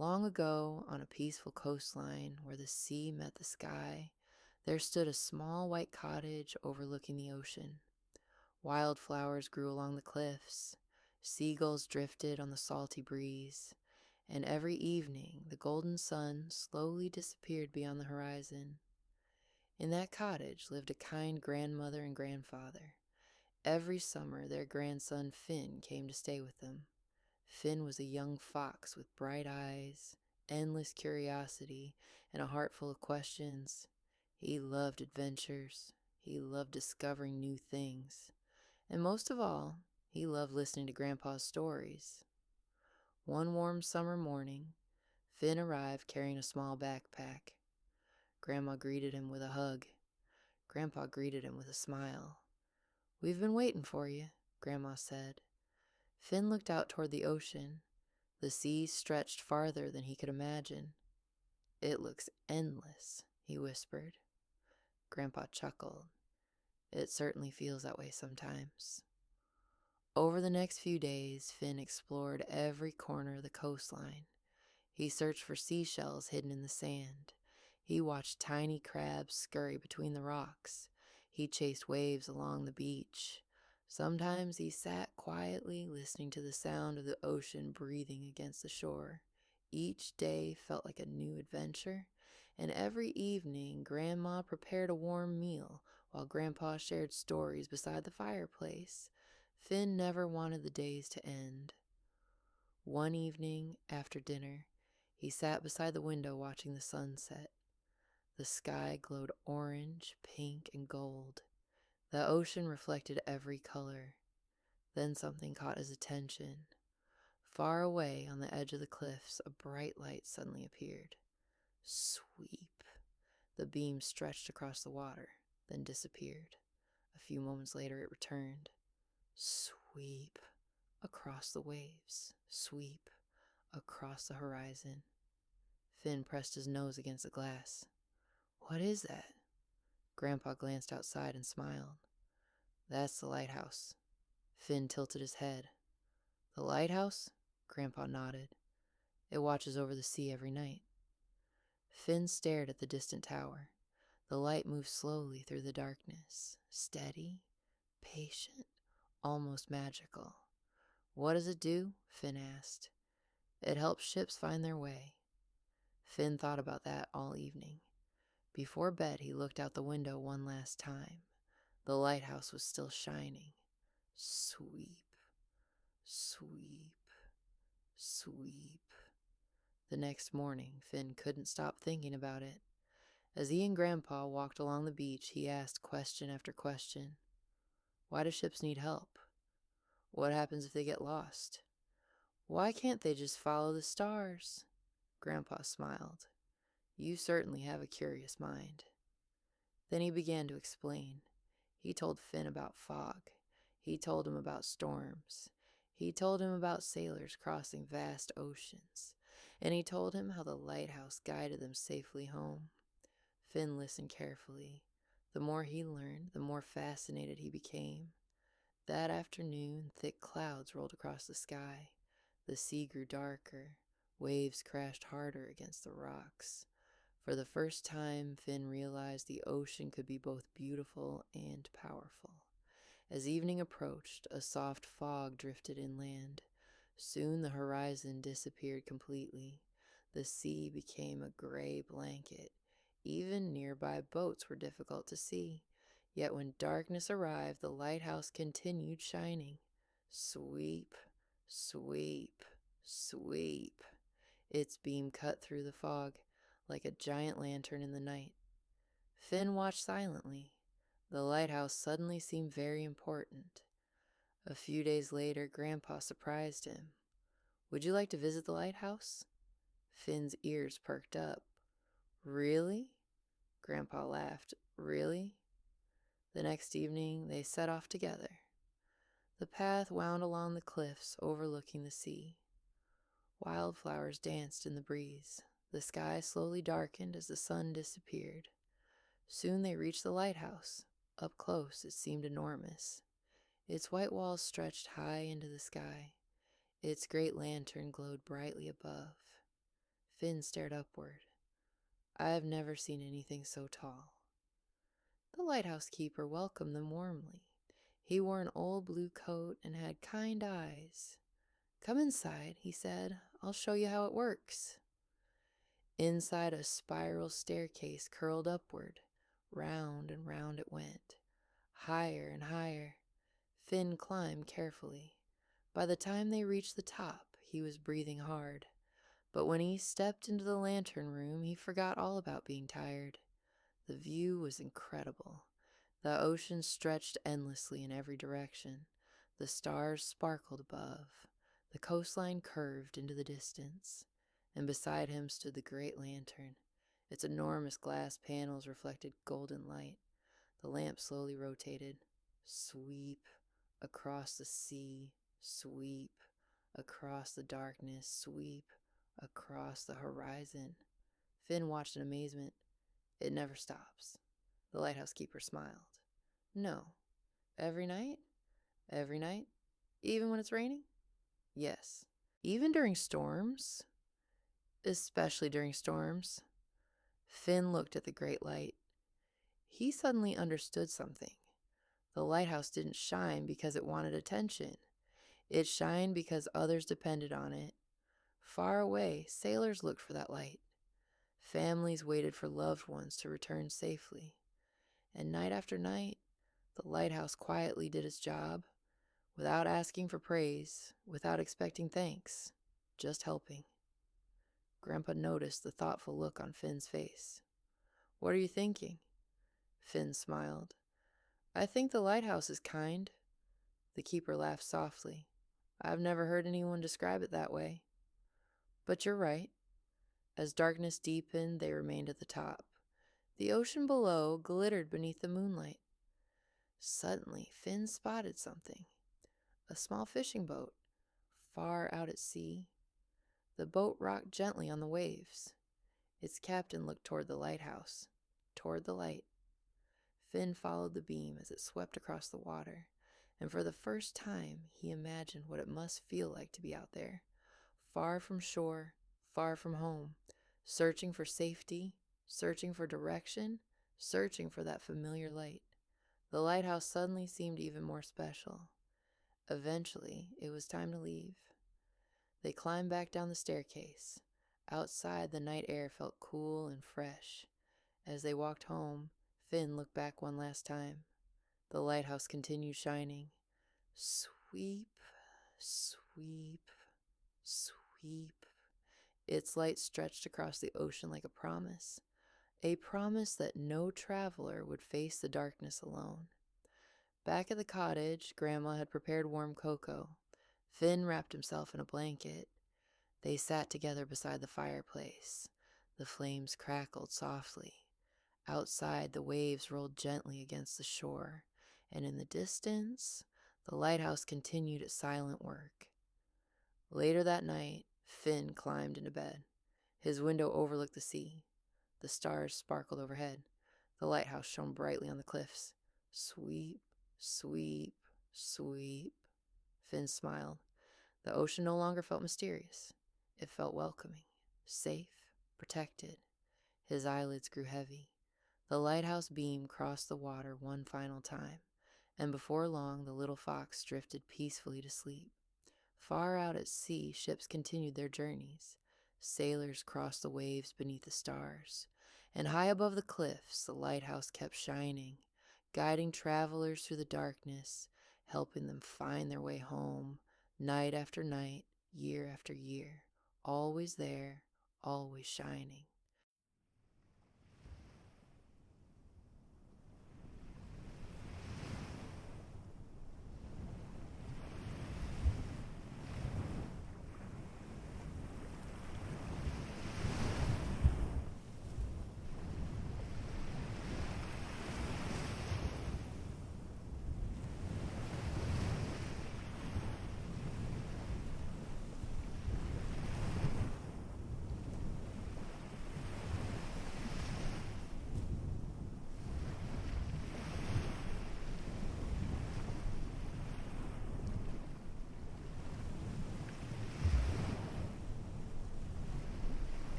Long ago, on a peaceful coastline where the sea met the sky, there stood a small white cottage overlooking the ocean. Wildflowers grew along the cliffs, seagulls drifted on the salty breeze, and every evening the golden sun slowly disappeared beyond the horizon. In that cottage lived a kind grandmother and grandfather. Every summer their grandson Finn came to stay with them. Finn was a young fox with bright eyes, endless curiosity, and a heart full of questions. He loved adventures. He loved discovering new things. And most of all, he loved listening to Grandpa's stories. One warm summer morning, Finn arrived carrying a small backpack. Grandma greeted him with a hug. Grandpa greeted him with a smile. "We've been waiting for you," Grandma said. Finn looked out toward the ocean. The sea stretched farther than he could imagine. "It looks endless," he whispered. Grandpa chuckled. "It certainly feels that way sometimes." Over the next few days, Finn explored every corner of the coastline. He searched for seashells hidden in the sand. He watched tiny crabs scurry between the rocks. He chased waves along the beach. Sometimes he sat quietly listening to the sound of the ocean breathing against the shore. Each day felt like a new adventure, and every evening Grandma prepared a warm meal while Grandpa shared stories beside the fireplace. Finn never wanted the days to end. One evening, after dinner, he sat beside the window watching the sunset. The sky glowed orange, pink, and gold. The ocean reflected every color. Then something caught his attention. Far away on the edge of the cliffs, a bright light suddenly appeared. Sweep. The beam stretched across the water, then disappeared. A few moments later, it returned. Sweep. Across the waves. Sweep. Across the horizon. Finn pressed his nose against the glass. "What is that?" Grandpa glanced outside and smiled. "That's the lighthouse." Finn tilted his head. "The lighthouse?" Grandpa nodded. "It watches over the sea every night." Finn stared at the distant tower. The light moved slowly through the darkness, steady, patient, almost magical. "What does it do?" Finn asked. "It helps ships find their way." Finn thought about that all evening. Before bed, he looked out the window one last time. The lighthouse was still shining. Sweep, sweep, sweep. The next morning, Finn couldn't stop thinking about it. As he and Grandpa walked along the beach, he asked question after question. Why do ships need help? What happens if they get lost? Why can't they just follow the stars? Grandpa smiled. "You certainly have a curious mind." Then he began to explain. He told Finn about fog. He told him about storms. He told him about sailors crossing vast oceans. And he told him how the lighthouse guided them safely home. Finn listened carefully. The more he learned, the more fascinated he became. That afternoon, thick clouds rolled across the sky. The sea grew darker. Waves crashed harder against the rocks. For the first time, Finn realized the ocean could be both beautiful and powerful. As evening approached, a soft fog drifted inland. Soon the horizon disappeared completely. The sea became a gray blanket. Even nearby boats were difficult to see. Yet when darkness arrived, the lighthouse continued shining. Sweep, sweep, sweep. Its beam cut through the fog like a giant lantern in the night. Finn watched silently. The lighthouse suddenly seemed very important. A few days later, Grandpa surprised him. "Would you like to visit the lighthouse?" Finn's ears perked up. "Really?" Grandpa laughed. "Really?" The next evening, they set off together. The path wound along the cliffs overlooking the sea. Wildflowers danced in the breeze. The sky slowly darkened as the sun disappeared. Soon they reached the lighthouse. Up close, it seemed enormous. Its white walls stretched high into the sky. Its great lantern glowed brightly above. Finn stared upward. "I have never seen anything so tall." The lighthouse keeper welcomed them warmly. He wore an old blue coat and had kind eyes. "Come inside," he said. "I'll show you how it works." Inside, a spiral staircase curled upward. Round and round it went. Higher and higher. Finn climbed carefully. By the time they reached the top, he was breathing hard. But when he stepped into the lantern room, he forgot all about being tired. The view was incredible. The ocean stretched endlessly in every direction. The stars sparkled above. The coastline curved into the distance. And beside him stood the great lantern. Its enormous glass panels reflected golden light. The lamp slowly rotated. Sweep across the sea. Sweep across the darkness. Sweep across the horizon. Finn watched in amazement. "It never stops." The lighthouse keeper smiled. "No. Every night?" "Every night. Even when it's raining?" "Yes." "Even during storms?" "Especially during storms." Finn looked at the great light. He suddenly understood something. The lighthouse didn't shine because it wanted attention. It shined because others depended on it. Far away, sailors looked for that light. Families waited for loved ones to return safely. And night after night, the lighthouse quietly did its job, without asking for praise, without expecting thanks, just helping. Grandpa noticed the thoughtful look on Finn's face. "What are you thinking?" Finn smiled. "I think the lighthouse is kind." The keeper laughed softly. "I've never heard anyone describe it that way." "But you're right." As darkness deepened, they remained at the top. The ocean below glittered beneath the moonlight. Suddenly, Finn spotted something. A small fishing boat, far out at sea. The boat rocked gently on the waves. Its captain looked toward the lighthouse, toward the light. Finn followed the beam as it swept across the water, and for the first time he imagined what it must feel like to be out there, far from shore, far from home, searching for safety, searching for direction, searching for that familiar light. The lighthouse suddenly seemed even more special. Eventually, it was time to leave. They climbed back down the staircase. Outside, the night air felt cool and fresh. As they walked home, Finn looked back one last time. The lighthouse continued shining. Sweep, sweep, sweep. Its light stretched across the ocean like a promise that no traveler would face the darkness alone. Back at the cottage, Grandma had prepared warm cocoa. Finn wrapped himself in a blanket. They sat together beside the fireplace. The flames crackled softly. Outside, the waves rolled gently against the shore, and in the distance, the lighthouse continued its silent work. Later that night, Finn climbed into bed. His window overlooked the sea. The stars sparkled overhead. The lighthouse shone brightly on the cliffs. Sweep, sweep, sweep. Finn smiled. The ocean no longer felt mysterious. It felt welcoming, safe, protected. His eyelids grew heavy. The lighthouse beam crossed the water one final time, and before long the little fox drifted peacefully to sleep. Far out at sea, ships continued their journeys. Sailors crossed the waves beneath the stars, and high above the cliffs the lighthouse kept shining, guiding travelers through the darkness, helping them find their way home, night after night, year after year, always there, always shining.